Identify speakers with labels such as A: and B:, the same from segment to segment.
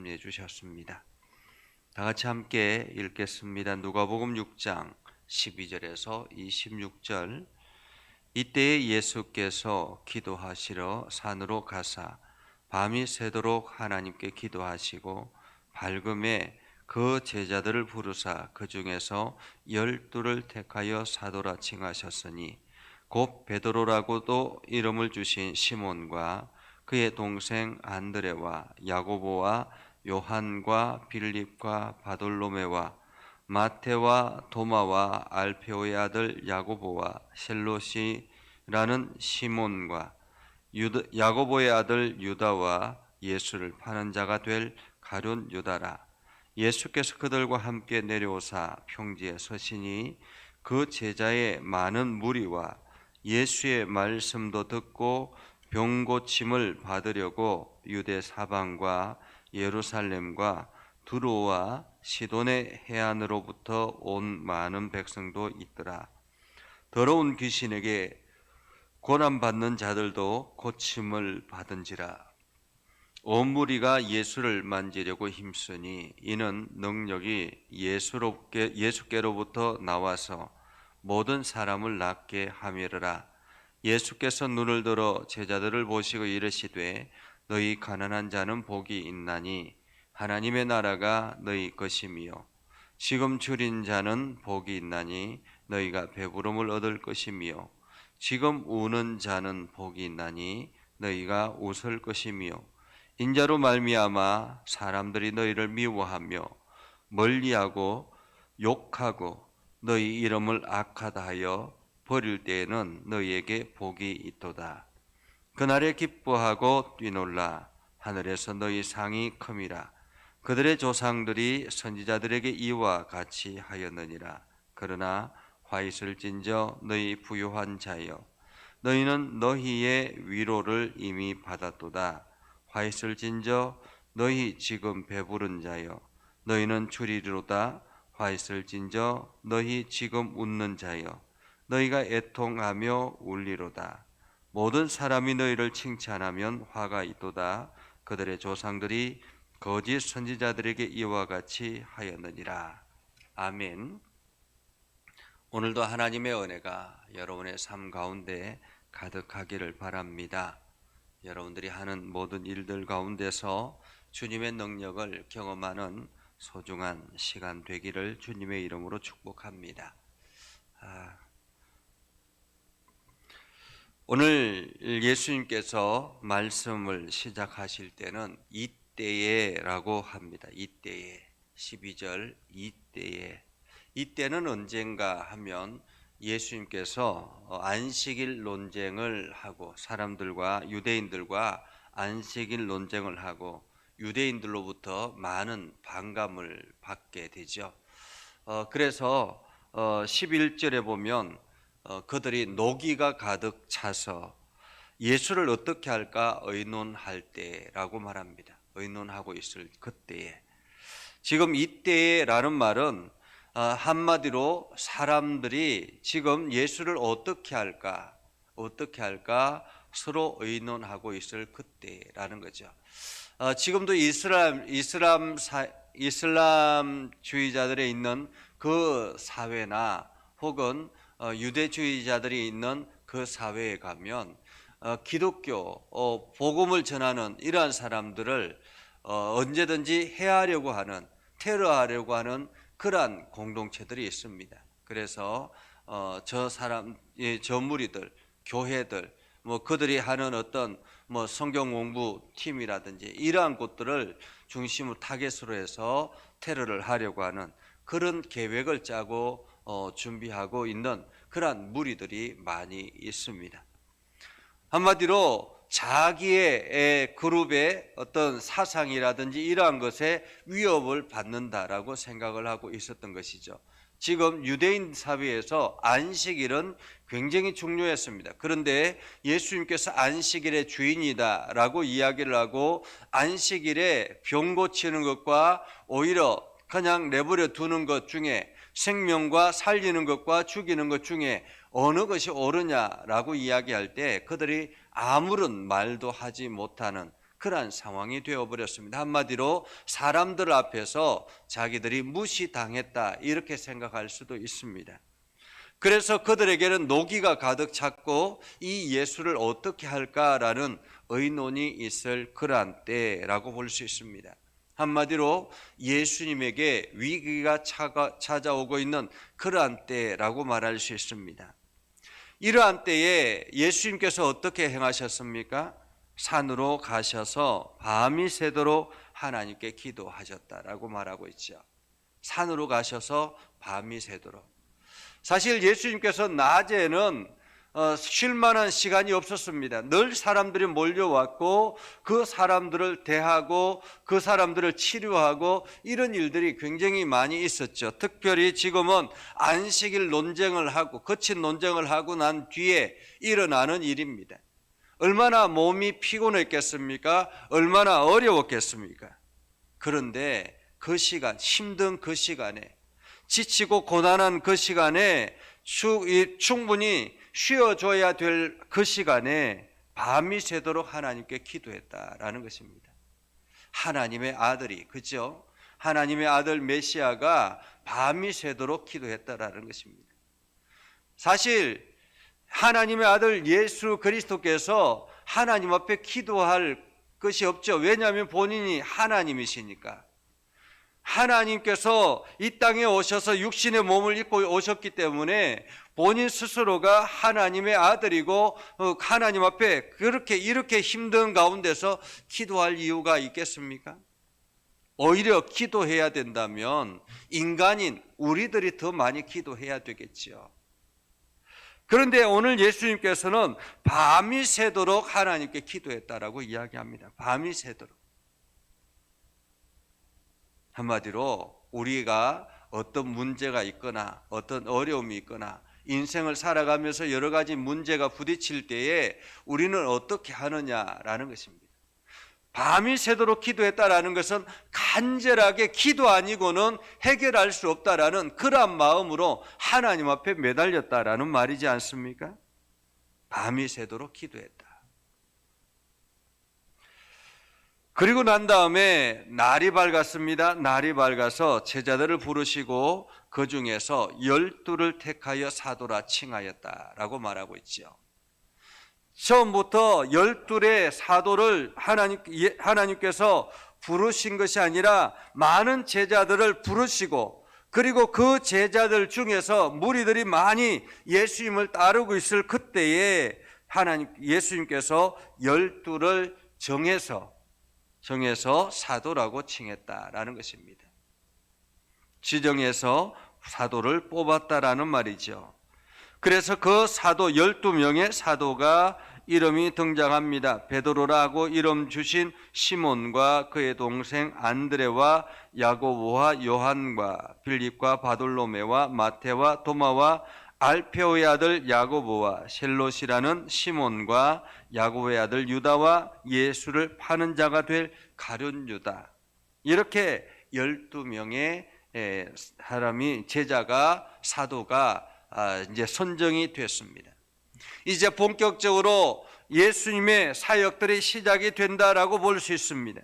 A: 참여해 주셨습니다. 다 같이 함께 읽겠습니다. 누가복음 6장 12절에서 26절. 이때에 예수께서 기도하시러 산으로 가사 밤이 새도록 하나님께 기도하시고 밝음에 그 제자들을 부르사 그 중에서 12를 택하여 사도라 칭하셨으니 곧 베드로라고도 이름을 주신 시몬과 그의 동생 안드레와 야고보와 요한과 빌립과 바돌로메와 마테와 도마와 알페오의 아들 야고보와 셀롯이라는 시몬과 야고보의 아들 유다와 예수를 파는 자가 될 가룟 유다라. 예수께서 그들과 함께 내려오사 평지에 서시니 그 제자의 많은 무리와 예수의 말씀도 듣고 병 고침을 받으려고 유대 사방과 예루살렘과 두로와 시돈의 해안으로부터 온 많은 백성도 있더라. 더러운 귀신에게 고난받는 자들도 고침을 받은지라. 온 무리가 예수를 만지려고 힘쓰니 이는 능력이 예수께로부터 나와서 모든 사람을 낫게 함이르라. 예수께서 눈을 들어 제자들을 보시고 이르시되 너희 가난한 자는 복이 있나니 하나님의 나라가 너희 것이며 지금 줄인 자는 복이 있나니 너희가 배부름을 얻을 것이며 지금 우는 자는 복이 있나니 너희가 웃을 것이며 인자로 말미암아 사람들이 너희를 미워하며 멀리하고 욕하고 너희 이름을 악하다 하여 버릴 때에는 너희에게 복이 있도다. 그날에 기뻐하고 뛰놀라. 하늘에서 너희 상이 큼이라. 그들의 조상들이 선지자들에게 이와 같이 하였느니라. 그러나 화 있을진저 너희 부유한 자여 너희는 너희의 위로를 이미 받았도다. 화 있을진저 너희 지금 배부른 자여 너희는 주리로다. 화 있을진저 너희 지금 웃는 자여 너희가 애통하며 울리로다. 모든 사람이 너희를 칭찬하면 화가 있도다. 그들의 조상들이 거짓 선지자들에게 이와 같이 하였느니라. 아멘. 오늘도 하나님의 은혜가 여러분의 삶 가운데 가득하기를 바랍니다. 여러분들이 하는 모든 일들 가운데서 주님의 능력을 경험하는 소중한 시간 되기를 주님의 이름으로 축복합니다. 오늘 예수님께서 말씀을 시작하실 때는 이때에라고 합니다. 이때에 12절 이때에. 이때는 언젠가 하면 예수님께서 안식일 논쟁을 하고 사람들과 유대인들과 안식일 논쟁을 하고 유대인들로부터 많은 반감을 받게 되죠. 그래서 11절에 보면 그들이 노기가 가득 차서 예수를 어떻게 할까 의논할 때라고 말합니다. 의논하고 있을 그때에. 지금 이때라는 말은 한마디로 사람들이 지금 예수를 어떻게 할까 서로 의논하고 있을 그때라는 거죠. 지금도 이슬람주의자들이 있는 그 사회나 혹은 유대주의자들이 있는 그 사회에 가면 기독교 복음을 전하는 이러한 사람들을 언제든지 해하려고 하는, 테러하려고 하는 그러한 공동체들이 있습니다. 그래서 저 무리들, 교회들, 그들이 하는 어떤 성경 공부 팀이라든지 이러한 곳들을 중심으로 타겟으로 해서 테러를 하려고 하는 그런 계획을 짜고 준비하고 있는 그러한 무리들이 많이 있습니다. 한마디로 자기의 그룹의 어떤 사상이라든지 이러한 것에 위협을 받는다라고 생각을 하고 있었던 것이죠. 지금 유대인 사회에서 안식일은 굉장히 중요했습니다. 그런데 예수님께서 안식일의 주인이다라고 이야기를 하고 안식일에 병 고치는 것과 오히려 그냥 내버려 두는 것 중에 생명과 살리는 것과 죽이는 것 중에 어느 것이 옳으냐라고 이야기할 때 그들이 아무런 말도 하지 못하는 그러한 상황이 되어버렸습니다. 한마디로 사람들 앞에서 자기들이 무시당했다 이렇게 생각할 수도 있습니다. 그래서 그들에게는 노기가 가득 찼고 이 예수를 어떻게 할까라는 의논이 있을 그러한 때라고 볼 수 있습니다. 한마디로 예수님에게 위기가 찾아오고 있는 그러한 때라고 말할 수 있습니다. 이러한 때에 예수님께서 어떻게 행하셨습니까? 산으로 가셔서 밤이 새도록 하나님께 기도하셨다라고 말하고 있죠. 산으로 가셔서 밤이 새도록. 사실 예수님께서 낮에는 쉴 만한 시간이 없었습니다. 늘 사람들이 몰려왔고 그 사람들을 대하고 그 사람들을 치료하고 이런 일들이 굉장히 많이 있었죠. 특별히 지금은 안식일 논쟁을 하고 거친 논쟁을 하고 난 뒤에 일어나는 일입니다. 얼마나 몸이 피곤했겠습니까? 얼마나 어려웠겠습니까? 그런데 그 시간, 힘든 그 시간에, 지치고 고난한 그 시간에 충분히 쉬어줘야 될 그 시간에 밤이 새도록 하나님께 기도했다라는 것입니다. 하나님의 아들이, 그죠? 하나님의 아들 메시아가 밤이 새도록 기도했다라는 것입니다. 사실 하나님의 아들 예수 그리스도께서 하나님 앞에 기도할 것이 없죠. 왜냐하면 본인이 하나님이시니까. 하나님께서 이 땅에 오셔서 육신의 몸을 입고 오셨기 때문에 본인 스스로가 하나님의 아들이고 하나님 앞에 이렇게 힘든 가운데서 기도할 이유가 있겠습니까? 오히려 기도해야 된다면 인간인 우리들이 더 많이 기도해야 되겠지요. 그런데 오늘 예수님께서는 밤이 새도록 하나님께 기도했다라고 이야기합니다. 밤이 새도록. 한마디로 우리가 어떤 문제가 있거나 어떤 어려움이 있거나 인생을 살아가면서 여러 가지 문제가 부딪힐 때에 우리는 어떻게 하느냐라는 것입니다. 밤이 새도록 기도했다라는 것은 간절하게 기도 아니고는 해결할 수 없다라는 그러한 마음으로 하나님 앞에 매달렸다라는 말이지 않습니까? 밤이 새도록 기도했다. 그리고 난 다음에 날이 밝았습니다. 날이 밝아서 제자들을 부르시고 그 중에서 12를 택하여 사도라 칭하였다라고 말하고 있죠. 처음부터 12의 사도를 하나님께서 부르신 것이 아니라 많은 제자들을 부르시고 그리고 그 제자들 중에서 무리들이 많이 예수님을 따르고 있을 그때에 예수님께서 12를 정해서 사도라고 칭했다라는 것입니다. 지정해서 사도를 뽑았다라는 말이죠. 그래서 그 사도 12명의 사도가 이름이 등장합니다. 베드로라고 이름 주신 시몬과 그의 동생 안드레와 야고보와 요한과 빌립과 바돌로메와 마태와 도마와 알페오의 아들 야고보와 셀롯이라는 시몬과 야고보의 아들 유다와 예수를 파는 자가 될 가룟 유다. 이렇게 12명의 사람이 제자가 사도가 이제 선정이 됐습니다. 이제 본격적으로 예수님의 사역들이 시작이 된다라고 볼 수 있습니다.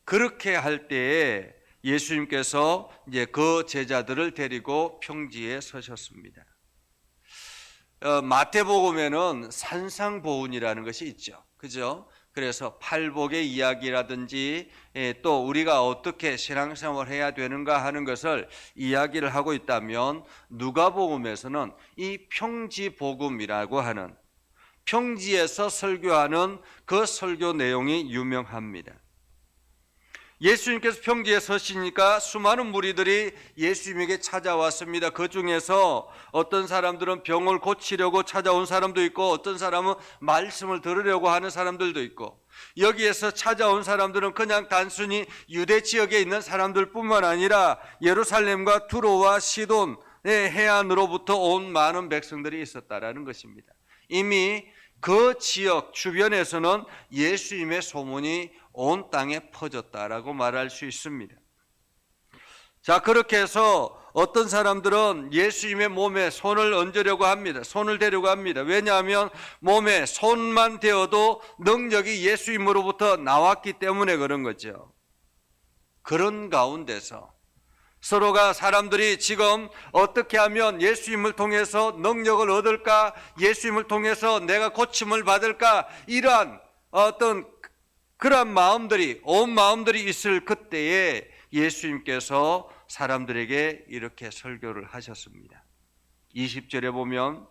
A: 그렇게 할 때에 예수님께서 이제 그 제자들을 데리고 평지에 서셨습니다. 마태복음에는 산상보훈이라는 것이 있죠. 그죠? 그래서 팔복의 이야기라든지 또 우리가 어떻게 신앙생활을 해야 되는가 하는 것을 이야기를 하고 있다면 누가복음에서는 이 평지복음이라고 하는 평지에서 설교하는 그 설교 내용이 유명합니다. 예수님께서 평지에 서시니까 수많은 무리들이 예수님에게 찾아왔습니다. 그 중에서 어떤 사람들은 병을 고치려고 찾아온 사람도 있고 어떤 사람은 말씀을 들으려고 하는 사람들도 있고 여기에서 찾아온 사람들은 그냥 단순히 유대 지역에 있는 사람들뿐만 아니라 예루살렘과 두로와 시돈의 해안으로부터 온 많은 백성들이 있었다라는 것입니다. 이미 그 지역 주변에서는 예수님의 소문이 온 땅에 퍼졌다라고 말할 수 있습니다. 자, 그렇게 해서 어떤 사람들은 예수님의 몸에 손을 얹으려고 합니다. 손을 대려고 합니다. 왜냐하면 몸에 손만 대어도 능력이 예수님으로부터 나왔기 때문에 그런 거죠. 그런 가운데서 서로가 사람들이 지금 어떻게 하면 예수님을 통해서 능력을 얻을까, 예수님을 통해서 내가 고침을 받을까, 이러한 어떤 그러한 마음들이, 온 마음들이 있을 그때에 예수님께서 사람들에게 이렇게 설교를 하셨습니다. 20절에 보면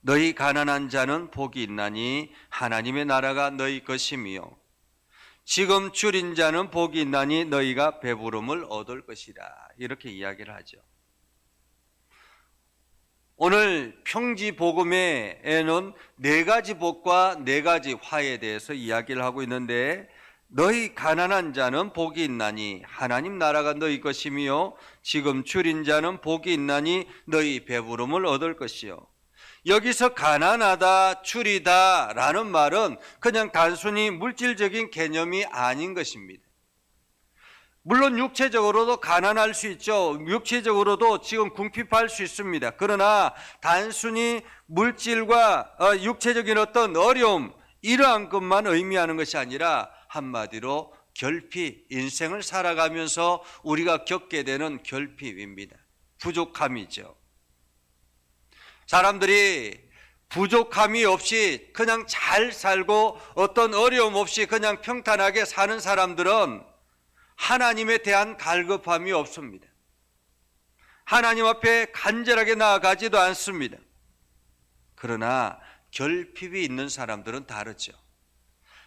A: 너희 가난한 자는 복이 있나니 하나님의 나라가 너희 것이며 지금 줄인 자는 복이 있나니 너희가 배부름을 얻을 것이라, 이렇게 이야기를 하죠. 오늘 평지복음에는 네 가지 복과 네 가지 화에 대해서 이야기를 하고 있는데, 너희 가난한 자는 복이 있나니 하나님 나라가 너희 것이며 지금 줄인 자는 복이 있나니 너희 배부름을 얻을 것이요. 여기서 가난하다, 줄이다 라는 말은 그냥 단순히 물질적인 개념이 아닌 것입니다. 물론 육체적으로도 가난할 수 있죠. 육체적으로도 지금 궁핍할 수 있습니다. 그러나 단순히 물질과 육체적인 어떤 어려움, 이러한 것만 의미하는 것이 아니라 한마디로 결핍, 인생을 살아가면서 우리가 겪게 되는 결핍입니다. 부족함이죠. 사람들이 부족함이 없이 그냥 잘 살고 어떤 어려움 없이 그냥 평탄하게 사는 사람들은 하나님에 대한 갈급함이 없습니다. 하나님 앞에 간절하게 나아가지도 않습니다. 그러나 결핍이 있는 사람들은 다르죠.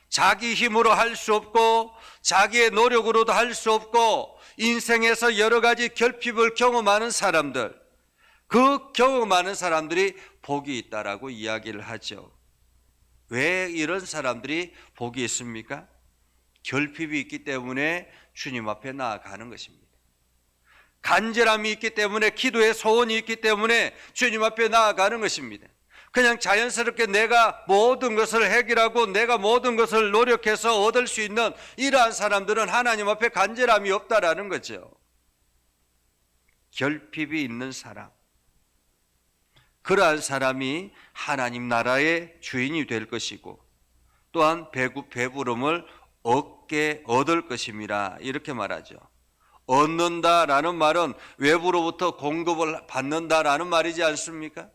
A: 자기 힘으로 할 수 없고 자기의 노력으로도 할 수 없고 인생에서 여러 가지 결핍을 경험하는 사람들, 그 경험하는 사람들이 복이 있다라고 이야기를 하죠. 왜 이런 사람들이 복이 있습니까? 결핍이 있기 때문에 주님 앞에 나아가는 것입니다. 간절함이 있기 때문에, 기도의 소원이 있기 때문에 주님 앞에 나아가는 것입니다. 그냥 자연스럽게 내가 모든 것을 해결하고 내가 모든 것을 노력해서 얻을 수 있는 이러한 사람들은 하나님 앞에 간절함이 없다라는 거죠. 결핍이 있는 사람, 그러한 사람이 하나님 나라의 주인이 될 것이고 또한 배부름을 얻을 것임이라, 이렇게 말하죠. 얻는다라는 말은 외부로부터 공급을 받는다라는 말이지 않습니까?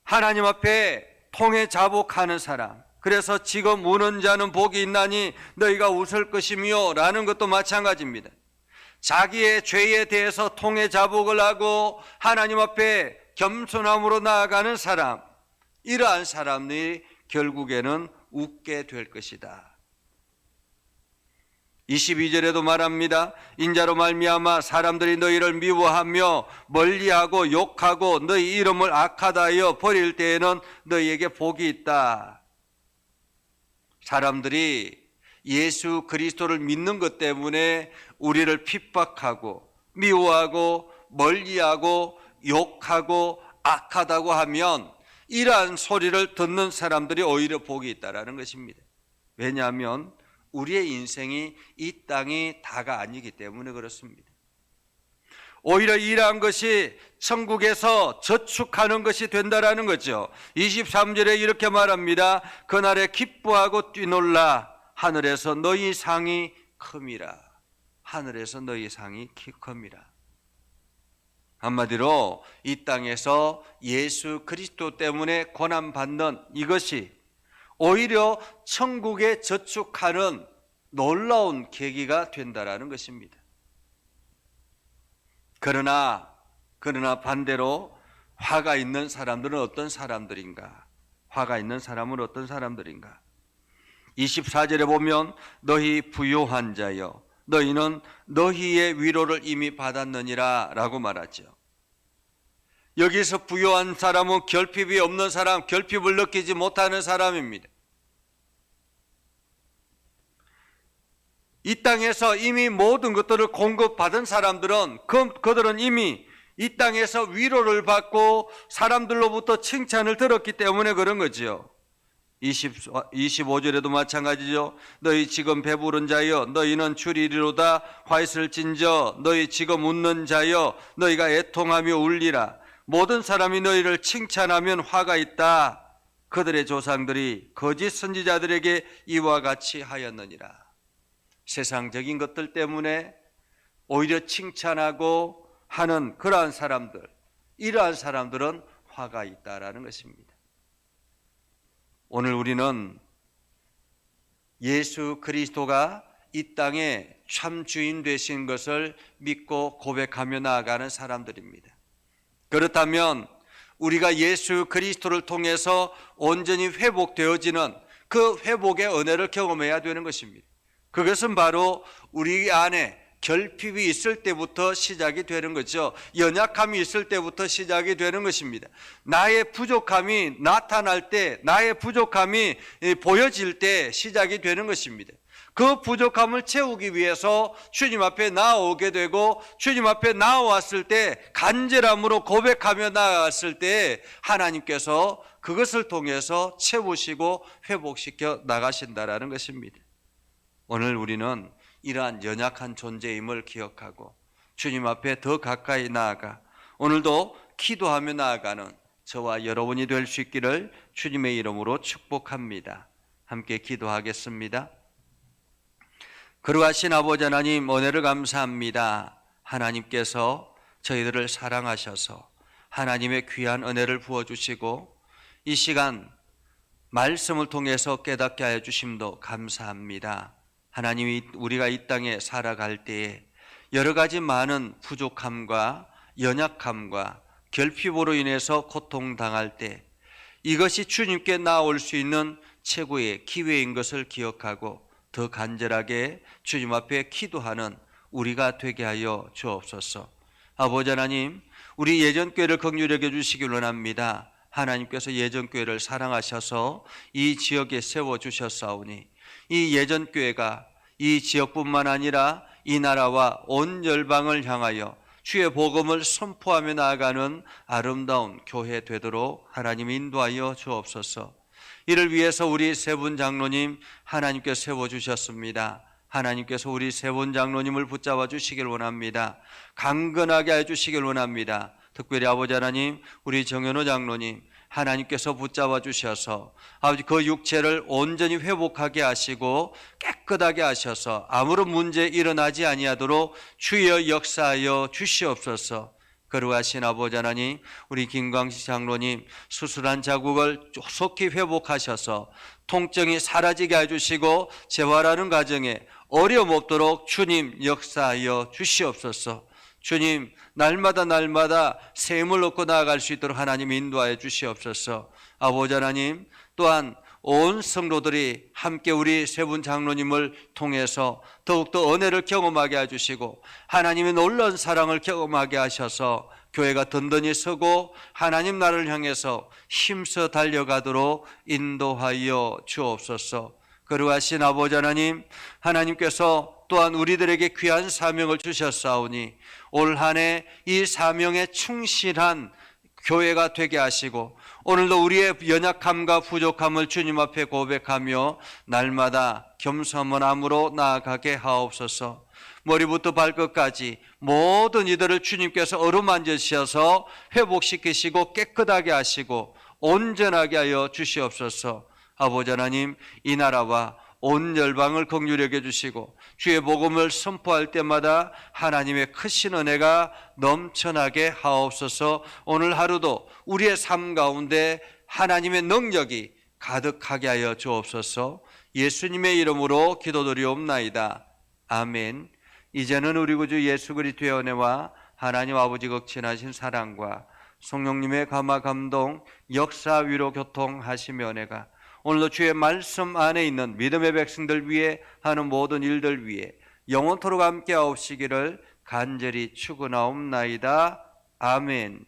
A: 하나님 앞에 통해 자복하는 사람, 그래서 지금 우는 자는 복이 있나니 너희가 웃을 것이며 라는 것도 마찬가지입니다. 자기의 죄에 대해서 통해 자복을 하고 하나님 앞에 겸손함으로 나아가는 사람, 이러한 사람이 결국에는 웃게 될 것이다. 22절에도 말합니다. 인자로 말미암아 사람들이 너희를 미워하며 멀리하고 욕하고 너희 이름을 악하다 하여 버릴 때에는 너희에게 복이 있다. 사람들이 예수 그리스도를 믿는 것 때문에 우리를 핍박하고 미워하고 멀리하고 욕하고 악하다고 하면 이러한 소리를 듣는 사람들이 오히려 복이 있다라는 것입니다. 왜냐하면 우리의 인생이 이 땅이 다가 아니기 때문에 그렇습니다. 오히려 이러한 것이 천국에서 저축하는 것이 된다라는 거죠. 23절에 이렇게 말합니다. 그날에 기뻐하고 뛰놀라 하늘에서 너희 상이 큼이라. 하늘에서 너희 상이 큼이라. 한마디로 이 땅에서 예수 그리스도 때문에 고난받는 이것이 오히려 천국에 저축하는 놀라운 계기가 된다라는 것입니다. 그러나 반대로 화가 있는 사람들은 어떤 사람들인가? 화가 있는 사람은 어떤 사람들인가? 24절에 보면 너희 부요한 자여 너희는 너희의 위로를 이미 받았느니라 라고 말하죠. 여기서 부요한 사람은 결핍이 없는 사람, 결핍을 느끼지 못하는 사람입니다. 이 땅에서 이미 모든 것들을 공급받은 사람들은 그들은 이미 이 땅에서 위로를 받고 사람들로부터 칭찬을 들었기 때문에 그런 거지요. 25절에도 마찬가지죠. 너희 지금 배부른 자여 너희는 주리리로다. 화이슬 찐저 너희 지금 웃는 자여 너희가 애통하며 울리라. 모든 사람이 너희를 칭찬하면 화가 있다. 그들의 조상들이 거짓 선지자들에게 이와 같이 하였느니라. 세상적인 것들 때문에 오히려 칭찬하고 하는 그러한 사람들, 이러한 사람들은 화가 있다라는 것입니다. 오늘 우리는 예수 그리스도가 이 땅에 참 주인 되신 것을 믿고 고백하며 나아가는 사람들입니다. 그렇다면 우리가 예수 그리스도를 통해서 온전히 회복되어지는 그 회복의 은혜를 경험해야 되는 것입니다. 그것은 바로 우리 안에 결핍이 있을 때부터 시작이 되는 거죠. 연약함이 있을 때부터 시작이 되는 것입니다. 나의 부족함이 나타날 때, 나의 부족함이 보여질 때 시작이 되는 것입니다. 그 부족함을 채우기 위해서 주님 앞에 나아오게 되고, 주님 앞에 나아왔을 때 간절함으로 고백하며 나아갔을 때 하나님께서 그것을 통해서 채우시고 회복시켜 나가신다라는 것입니다. 오늘 우리는 이러한 연약한 존재임을 기억하고 주님 앞에 더 가까이 나아가 오늘도 기도하며 나아가는 저와 여러분이 될 수 있기를 주님의 이름으로 축복합니다. 함께 기도하겠습니다. 거룩하신 아버지 하나님, 은혜를 감사합니다. 하나님께서 저희들을 사랑하셔서 하나님의 귀한 은혜를 부어주시고 이 시간 말씀을 통해서 깨닫게 하여 주심도 감사합니다. 하나님이 우리가 이 땅에 살아갈 때에 여러 가지 많은 부족함과 연약함과 결핍으로 인해서 고통당할 때 이것이 주님께 나올 수 있는 최고의 기회인 것을 기억하고 더 간절하게 주님 앞에 기도하는 우리가 되게 하여 주옵소서. 아버지 하나님, 우리 예전교회를 긍휼히 여겨 주시길 원합니다. 하나님께서 예전교회를 사랑하셔서 이 지역에 세워주셨사오니 이 예전교회가 이 지역뿐만 아니라 이 나라와 온 열방을 향하여 주의 복음을 선포하며 나아가는 아름다운 교회 되도록 하나님 인도하여 주옵소서. 이를 위해서 우리 세 분 장로님 하나님께서 세워주셨습니다. 하나님께서 우리 세 분 장로님을 붙잡아 주시길 원합니다. 강건하게 해주시길 원합니다. 특별히 아버지 하나님, 우리 정현호 장로님 하나님께서 붙잡아 주셔서 아버지 그 육체를 온전히 회복하게 하시고 깨끗하게 하셔서 아무런 문제 일어나지 아니하도록 주여 역사하여 주시옵소서. 거룩하신 아버지 하나님, 우리 김광식 장로님 수술한 자국을 속히 회복하셔서 통증이 사라지게 해주시고 재활하는 과정에 어려움 없도록 주님 역사하여 주시옵소서. 주님, 날마다 새 힘을 얻고 나아갈 수 있도록 하나님 인도하여 주시옵소서. 아버지 하나님, 또한 온 성도들이 함께 우리 세 분 장로님을 통해서 더욱더 은혜를 경험하게 해주시고 하나님의 놀라운 사랑을 경험하게 하셔서 교회가 든든히 서고 하나님 나라를 향해서 힘써 달려가도록 인도하여 주옵소서. 거룩하신 아버지 하나님, 하나님께서 또한 우리들에게 귀한 사명을 주셨사오니 올 한 해 이 사명에 충실한 교회가 되게 하시고 오늘도 우리의 연약함과 부족함을 주님 앞에 고백하며 날마다 겸손한 마음으로 나아가게 하옵소서. 머리부터 발끝까지 모든 이들을 주님께서 어루만져 주셔서 회복시키시고 깨끗하게 하시고 온전하게 하여 주시옵소서. 아버지 하나님, 이 나라와 온 열방을 긍휼히 여겨 주시고 주의 복음을 선포할 때마다 하나님의 크신 은혜가 넘쳐나게 하옵소서. 오늘 하루도 우리의 삶 가운데 하나님의 능력이 가득하게 하여 주옵소서. 예수님의 이름으로 기도드리옵나이다. 아멘. 이제는 우리 구주 예수 그리스도의 은혜와 하나님 아버지 극진하신 사랑과 성령님의 감화 감동 역사 위로 교통하시며 은혜가 오늘도 주의 말씀 안에 있는 믿음의 백성들 위해 하는 모든 일들 위해 영원토록 함께 하옵시기를 간절히 축원하옵나이다. 아멘.